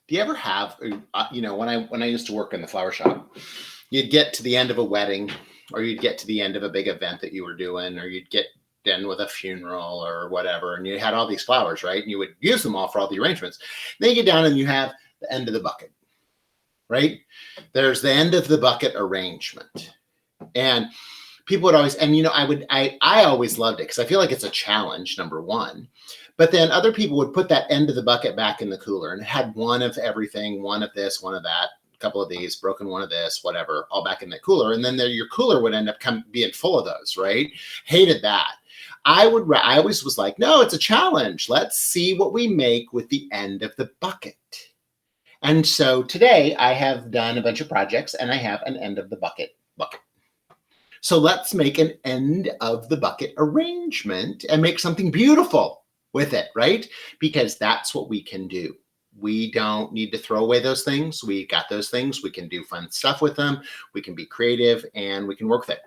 Do you ever have, when I used to work in the flower shop, you'd get to the end of a wedding, or you'd get to the end of a big event that you were doing, or you'd get done with a funeral or whatever, and you had all these flowers, right? And you would use them all for all the arrangements. Then you get down and you have the end of the bucket, right? There's the end of the bucket arrangement. And people would always, and I always loved it because I feel like it's a challenge, number one. But then other people would put that end of the bucket back in the cooler, and it had one of everything, one of this, one of that, a couple of these, broken one of this, whatever, all back in the cooler. And then your cooler would end up being full of those, right? Hated that. I always was like, no, it's a challenge. Let's see what we make with the end of the bucket. And so today I have done a bunch of projects, and I have an end of the bucket. So let's make an end of the bucket arrangement and make something beautiful with it, right? Because that's what we can do. We don't need to throw away those things. We got those things. We can do fun stuff with them. We can be creative, and we can work with it.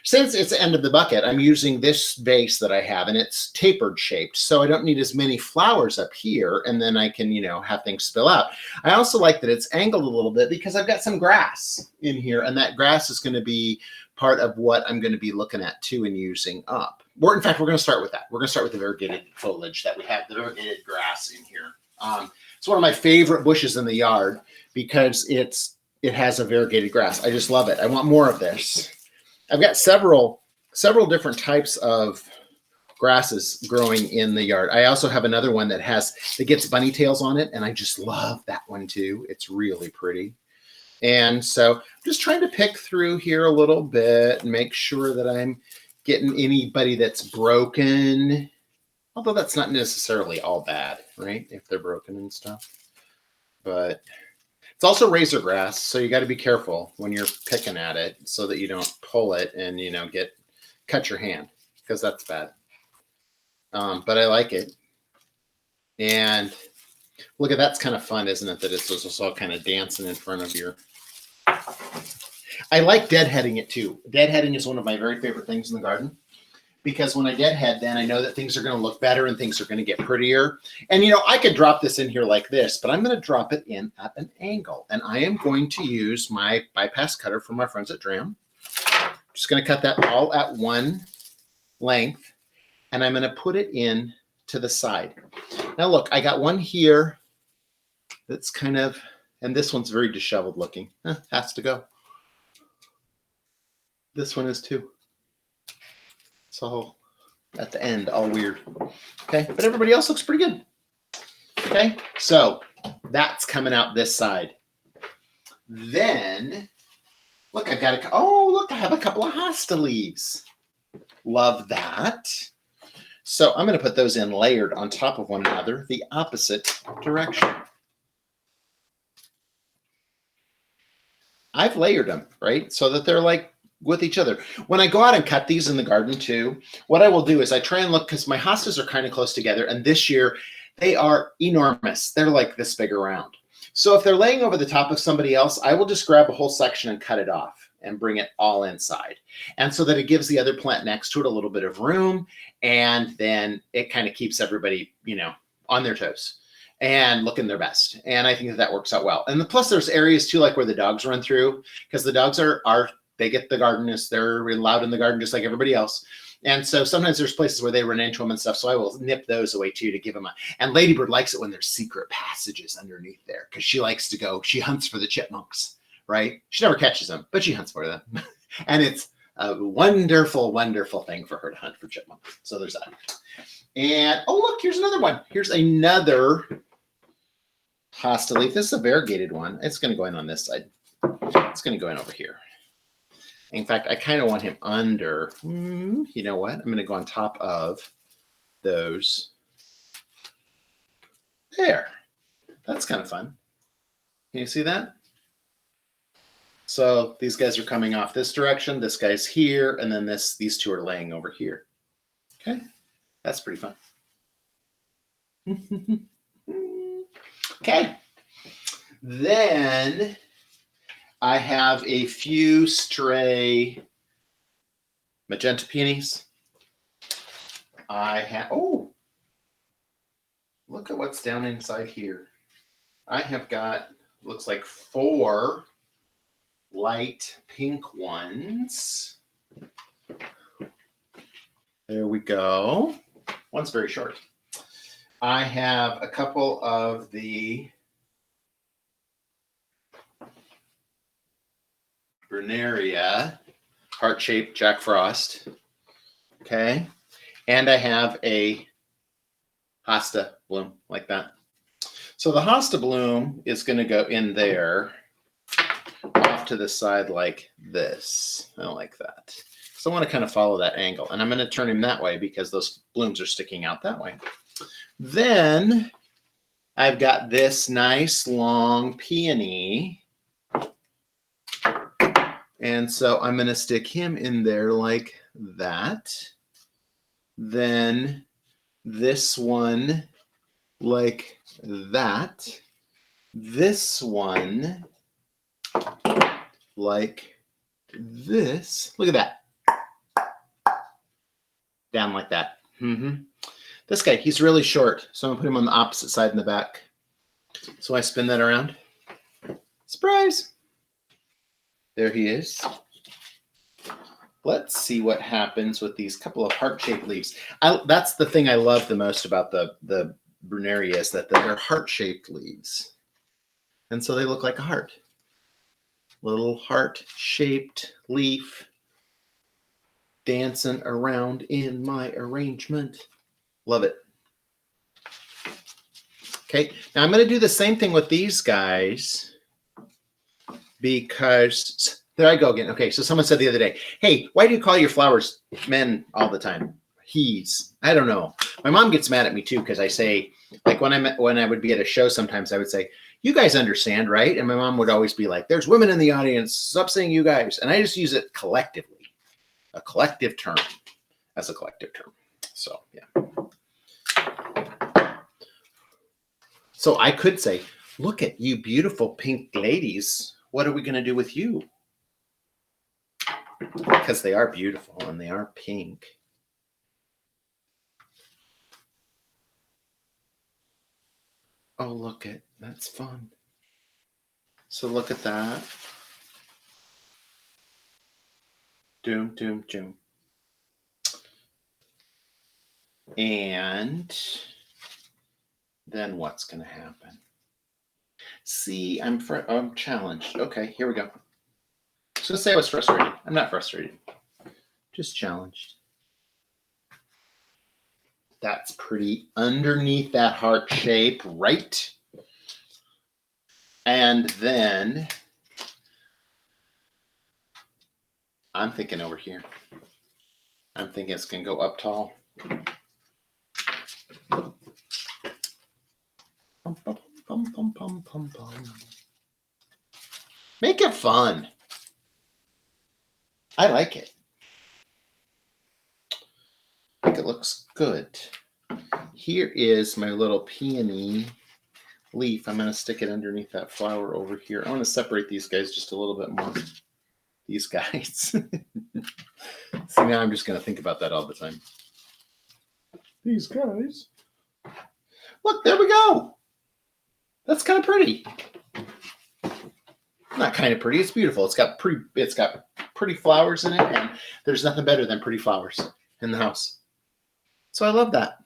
Since it's the end of the bucket, I'm using this vase that I have, and it's tapered shaped. So I don't need as many flowers up here, and then I can, have things spill out. I also like that it's angled a little bit because I've got some grass in here, and that grass is going to be part of what I'm going to be looking at too and using up. In fact, we're going to start with that. We're going to start with the variegated foliage that we have, the variegated grass in here. It's one of my favorite bushes in the yard because it has a variegated grass. I just love it. I want more of this. I've got several different types of grasses growing in the yard. I also have another one that gets bunny tails on it, and I just love that one too. It's really pretty. And so I'm just trying to pick through here a little bit and make sure that I'm getting anybody that's broken. Although that's not necessarily all bad, right? If they're broken and stuff. But it's also razor grass, so you got to be careful when you're picking at it so that you don't pull it and, cut your hand, because that's bad. But I like it. And look at that's kind of fun, isn't it? That it's just all kind of dancing in front of your. I like deadheading it too. Deadheading is one of my very favorite things in the garden. Because when I deadhead, then I know that things are going to look better and things are going to get prettier. And, I could drop this in here like this, but I'm going to drop it in at an angle. And I am going to use my bypass cutter from our friends at Dram. I'm just going to cut that all at one length. And I'm going to put it in to the side. Now, look, I got one here that's kind of, and this one's very disheveled looking. Has to go. This one is too. So at the end, all weird. Okay, but everybody else looks pretty good. Okay, so that's coming out this side. Then, look, I have a couple of hosta leaves. Love that. So I'm going to put those in layered on top of one another, the opposite direction. I've layered them, right? So that they're like with each other. When I go out and cut these in the garden too, what I will do is I try and look, because my hostas are kind of close together, and this year they are enormous. They're like this big around. So if they're laying over the top of somebody else, I will just grab a whole section and cut it off and bring it all inside. And so that it gives the other plant next to it a little bit of room, and then it kind of keeps everybody, on their toes and looking their best. And I think that works out well. And plus there's areas too, like where the dogs run through, because the dogs they get the garden, they're allowed in the garden just like everybody else. And so sometimes there's places where they run into them and stuff. So I will nip those away too to give them and Ladybird likes it when there's secret passages underneath there, because she hunts for the chipmunks, right? She never catches them, but she hunts for them. And it's a wonderful, wonderful thing for her to hunt for chipmunks. So there's that. And, oh, look, here's another one. Here's another hosta leaf. This is a variegated one. It's going to go in on this side. It's going to go in over here. In fact, I kind of want him under. You know what? I'm going to go on top of those. There. That's kind of fun. Can you see that? So these guys are coming off this direction. This guy's here, and then these two are laying over here. Okay, that's pretty fun. Okay. Then I have a few stray magenta peonies. Look at what's down inside here. I have got, looks like 4 light pink ones. There we go. One's very short. I have a couple of the Bruneria heart-shaped Jack Frost. Okay. And I have a hosta bloom like that. So the hosta bloom is going to go in there off to the side like this. I like that. So I want to kind of follow that angle. And I'm going to turn him that way because those blooms are sticking out that way. Then I've got this nice long peony. And so I'm going to stick him in there like that. Then this one like that. This one like this. Look at that. Down like that. This guy, he's really short. So I'm going to put him on the opposite side in the back. So I spin that around. Surprise! There he is. Let's see what happens with these couple of heart-shaped leaves. That's the thing I love the most about the Bruneria is that they're heart-shaped leaves. And so they look like a heart. Little heart-shaped leaf dancing around in my arrangement. Love it. Okay, now I'm going to do the same thing with these guys because there I go again. Okay, so someone said the other day, hey, why do you call your flowers men all the time? He's. I don't know. My mom gets mad at me too because I say, like when I would be at a show, sometimes I would say, you guys understand, right? And my mom would always be like, there's women in the audience. Stop saying you guys. And I just use it collectively, a collective term as a collective term. So, yeah. So I could say, look at you beautiful pink ladies. What are we going to do with you? Because they are beautiful and they are pink. Oh, look at, that's fun. So look at that. Doom, doom, doom. And then what's going to happen? See, I'm challenged. Okay, here we go. I was going to say I was frustrated. I'm not frustrated. Just challenged. That's pretty underneath that heart shape, right? And then I'm thinking over here. I'm thinking it's going to go up tall. Pum, pum, pum, pum, pum, pum, pum. Make it fun. I like it. I think it looks good. Here is my little peony leaf. I'm going to stick it underneath that flower over here. I want to separate these guys just a little bit more. These guys. See, now I'm just going to think about that all the time. These guys. Look, there we go. That's kind of pretty. Not kind of pretty. It's beautiful. It's got pretty flowers in it, and there's nothing better than pretty flowers in the house. So I love that.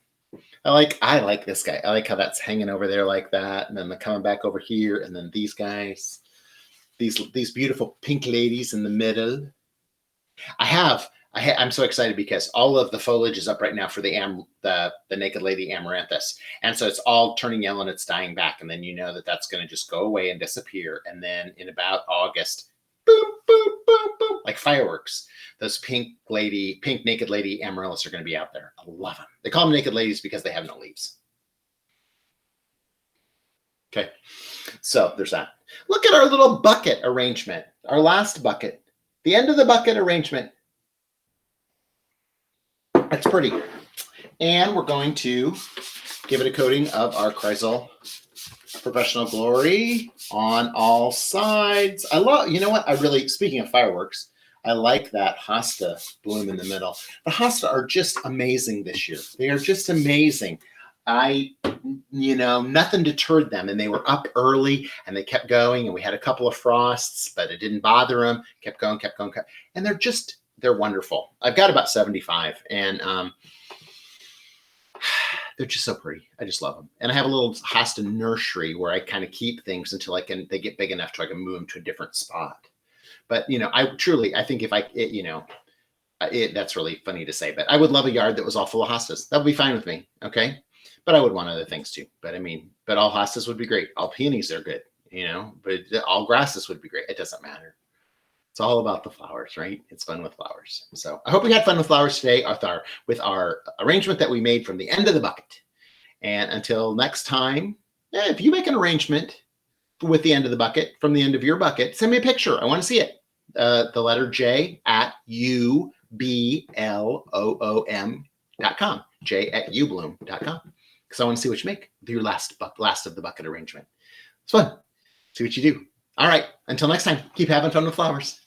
I like this guy. I like how that's hanging over there like that, and then they're coming back over here, and then these guys, these beautiful pink ladies in the middle. I'm so excited because all of the foliage is up right now for the Naked Lady Amaranthus. And so it's all turning yellow and it's dying back. And then you know that that's going to just go away and disappear. And then in about August, boom, boom, boom, boom, like fireworks. Those pink Naked Lady Amaryllis are going to be out there. I love them. They call them Naked Ladies because they have no leaves. Okay, so there's that. Look at our little bucket arrangement. Our last bucket. The end of the bucket arrangement. That's pretty. And we're going to give it a coating of our Chrysal Professional Glory on all sides. I love, you know what? Speaking of fireworks, I like that hosta bloom in the middle. The hosta are just amazing this year. They are just amazing. Nothing deterred them, and they were up early and they kept going, and we had a couple of frosts, but it didn't bother them. Kept going, and they're wonderful. I've got about 75, and they're just so pretty. I just love them. And I have a little hosta nursery where I kind of keep things until they get big enough so I can move them to a different spot. But I think that's really funny to say, but I would love a yard that was all full of hostas. That would be fine with me. Okay. But I would want other things too. But but all hostas would be great. All peonies are good, but all grasses would be great. It doesn't matter. It's all about the flowers, right? It's fun with flowers. So I hope we had fun with flowers today with our arrangement that we made from the end of the bucket. And until next time, if you make an arrangement with the end of the bucket from the end of your bucket, send me a picture. I want to see it. The letter J at ubloom.com. J@ubloom.com. Because I want to see what you make with your last of the bucket arrangement. It's fun. See what you do. All right. Until next time, keep having fun with flowers.